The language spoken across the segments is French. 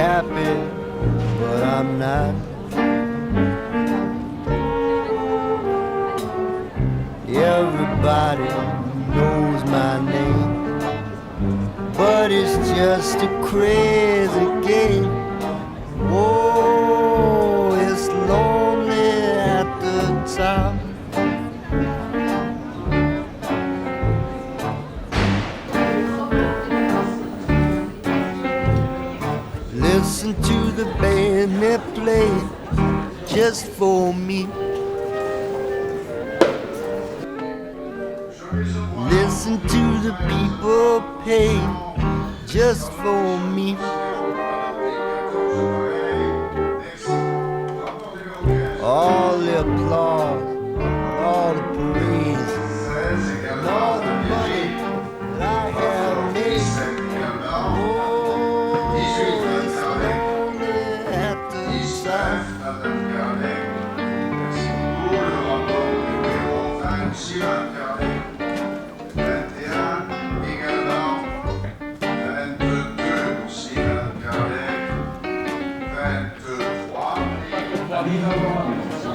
happy, but I'm not. Everybody knows my name, but it's just a crazy game. Oh, it's lonely at the top. Listen to the band they play just for me. Listen to the people pay just for me. All the applause, all the praise, and all the money that I have made. Oh, it's lonely at the top.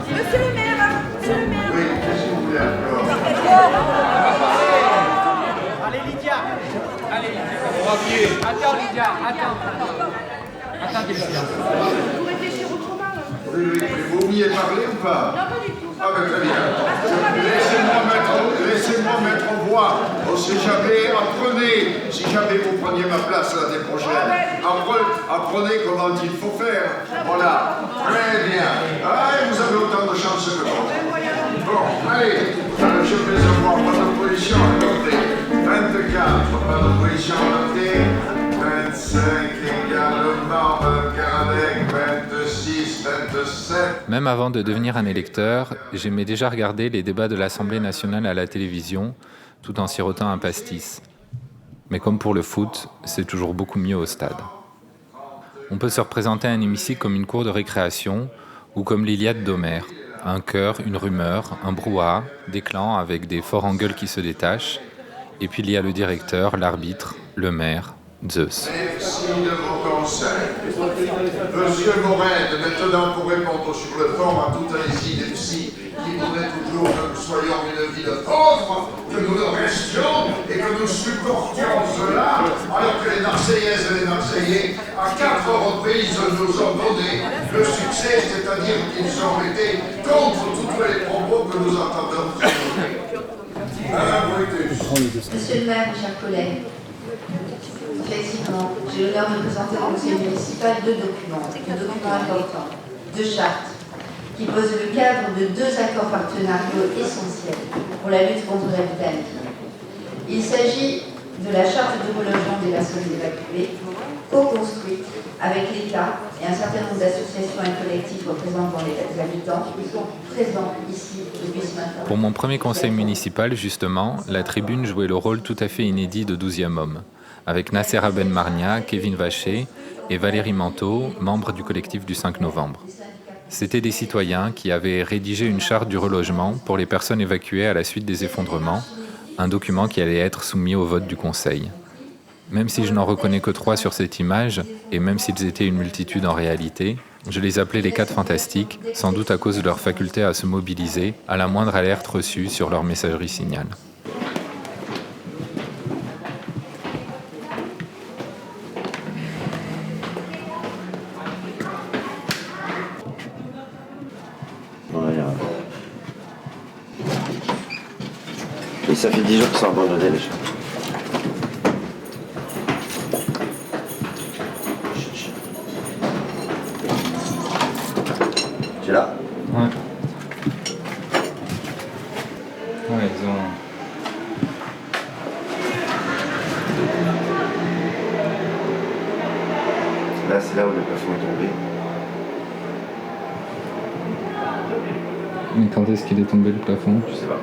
Monsieur le maire, monsieur le maire. Oui, qu'est-ce que vous voulez encore? Allez Lydia. Allez Lydia. Attends Lydia, attends. Attendez Lydia. Vous réfléchir autrement. Oui, oui, mais vous m'y parlé ou pas? Non, pas du tout. Ah ben très bien. Laissez-moi mettre en voix. On sait jamais, apprenez, si jamais vous preniez ma place l'année prochaine. Apprenez comment il faut faire. Voilà. Très bien. Ah, vous avez autant de chance que moi. Bon, allez. Je vais avoir pas d'opposition à côté. 24, pas d'opposition à côté. 25 également, avec 26, 27. Même avant de devenir un électeur, j'aimais déjà regarder les débats de l'Assemblée nationale à la télévision, tout en sirotant un pastis. Mais comme pour le foot, c'est toujours beaucoup mieux au stade. On peut se représenter un hémicycle comme une cour de récréation ou comme l'Iliade d'Homère. Un chœur, une rumeur, un brouhaha, des clans avec des forts en gueule qui se détachent. Et puis il y a le directeur, l'arbitre, le maire, Zeus. Merci de vos conseils. Monsieur Morel, maintenant pour répondre sur le fond à toutes les idées psy qui voudraient toujours que nous soyons une vie de pauvres, que nous le restions et que nous supportions cela, alors que les Marseillaises et les Marseillais, à 4 reprises, nous ont donné le succès, c'est-à-dire qu'ils ont été contre tous les propos que nous entendons. Monsieur le maire, chers collègues, effectivement, j'ai l'honneur de présenter au conseil municipal deux documents importants, deux chartes, qui posent le cadre de deux accords partenariaux essentiels pour la lutte contre l'habitat indigne. Il s'agit de la charte de relogement des personnes évacuées, co-construite avec l'État et un certain nombre d'associations et collectifs représentant les habitants qui sont présents ici depuis ce matin. Pour mon premier conseil municipal, justement, la tribune jouait le rôle tout à fait inédit de 12e homme, avec Nasser Ben Marnia, Kevin Vacher et Valérie Manteau, membres du collectif du 5 novembre. C'étaient des citoyens qui avaient rédigé une charte du relogement pour les personnes évacuées à la suite des effondrements, un document qui allait être soumis au vote du Conseil. Même si je n'en reconnais que 3 sur cette image, et même s'ils étaient une multitude en réalité, je les appelais les 4 fantastiques, sans doute à cause de leur faculté à se mobiliser à la moindre alerte reçue sur leur messagerie Signal. Et ça fait 10 jours qu'ils sont abandonnés les chats. Tu es là? Ouais. Ouais, ils ont... Là, c'est là où le plafond est tombé. Mais quand est-ce qu'il est tombé le plafond? Je sais pas.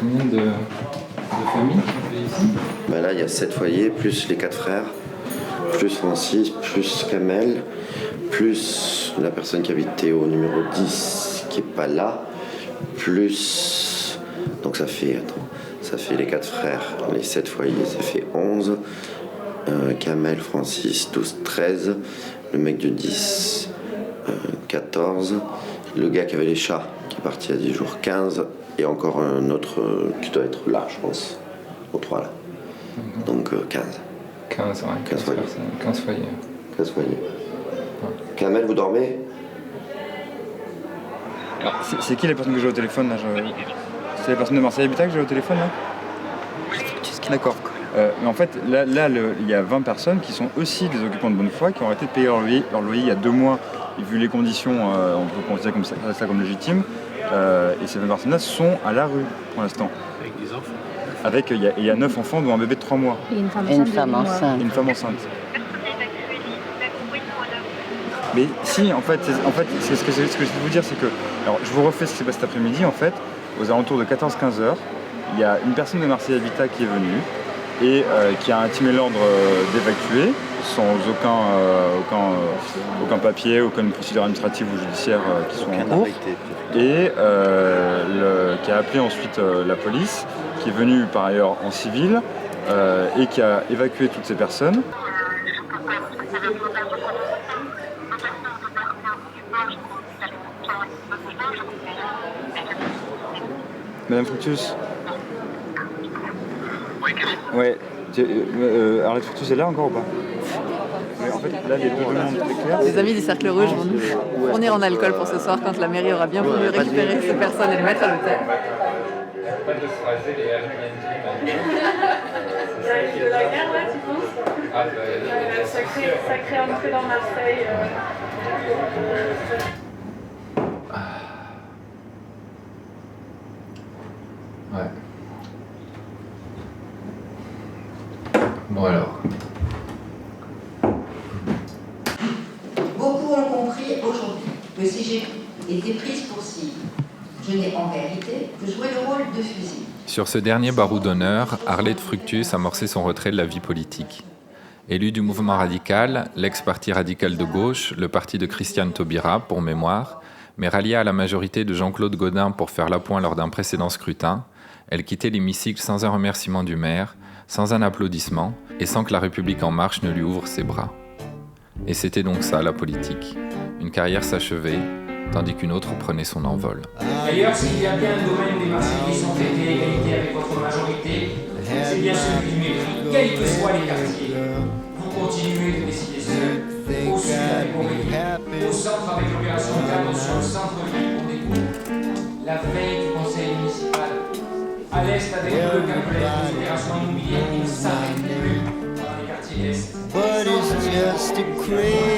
combien de familles qui vivent ici? Bah là, il y a 7 foyers, plus les 4 frères, plus Francis, plus Kamel, plus la personne qui habitait au numéro 10 qui n'est pas là, plus... Donc ça fait les 4 frères, les 7 foyers, ça fait 11. Kamel, Francis, 12, 13. Le mec de 10, 14. Le gars qui avait les chats, qui est parti il y a 10 jours, 15. Et encore un autre qui doit être là, je pense, aux 3 là. Donc 15. 15, ouais, 15 foyers. 15 foyers. 15 foyers. Kamel, vous dormez? Alors, c'est qui la personne que j'ai au téléphone là C'est la personne de Marseille Habitat que j'ai au téléphone là? D'accord. Mais en fait, là il y a 20 personnes qui sont aussi des occupants de bonne foi, qui ont arrêté de payer leur loyer il y a 2 mois. Et vu les conditions, on peut considérer ça comme légitime. Et ces 20 personnes-là sont à la rue pour l'instant. Avec des enfants. Il y a 9 enfants, dont un bébé de 3 mois. Et une femme enceinte. Et une femme enceinte. Mais si, en fait, c'est ce que je vais vous dire, c'est que... Alors, je vous refais ce qui s'est passé cet après-midi, en fait. Aux alentours de 14-15 heures, il y a une personne de Marseille Habitat qui est venue et qui a intimé l'ordre d'évacuer sans aucun papier, aucune procédure administrative ou judiciaire qui soit en cours. Et qui a appelé ensuite la police, qui est venue par ailleurs en civil et qui a évacué toutes ces personnes. Madame Fructus. Ouais. Arlette Fructus est là encore ou pas? En fait, là, les deux demandes très claires. Les amis du Cercle Rouge vont nous fournir en alcool pour ce soir quand la mairie aura bien voulu récupérer ces personnes et les mettre à l'hôtel. Pas de se raser les Airbnb. Ça arrive de la guerre là, tu penses? Ça crée un peu dans Marseille. Ouais. Bon alors. Beaucoup ont compris aujourd'hui que si j'ai été prise pour cible, je n'ai en réalité que joué le rôle de fusil. Sur ce dernier barreau d'honneur, Arlette Fructus amorçait son retrait de la vie politique. Élu du mouvement radical, l'ex-parti radical de gauche, le parti de Christiane Taubira, pour mémoire, mais ralliée à la majorité de Jean-Claude Gaudin pour faire l'appoint lors d'un précédent scrutin, elle quittait l'hémicycle sans un remerciement du maire, sans un applaudissement, et sans que la République en marche ne lui ouvre ses bras. Et c'était donc ça, la politique. Une carrière s'achevait, tandis qu'une autre prenait son envol. D'ailleurs, s'il y a bien un domaine où les Marseillais sont fêtés l'égalité avec votre majorité, c'est bien celui du mépris, quels que soient les quartiers. Vous continuez de décider seul, au sud avec Aurélie, au centre avec l'opération cadre sur le centre-ville pour des coups, la veille du conseil municipal, à l'est avec le calculaire des opérations immobilières qui ne s'arrêtent plus dans les quartiers est. But it's just a crazy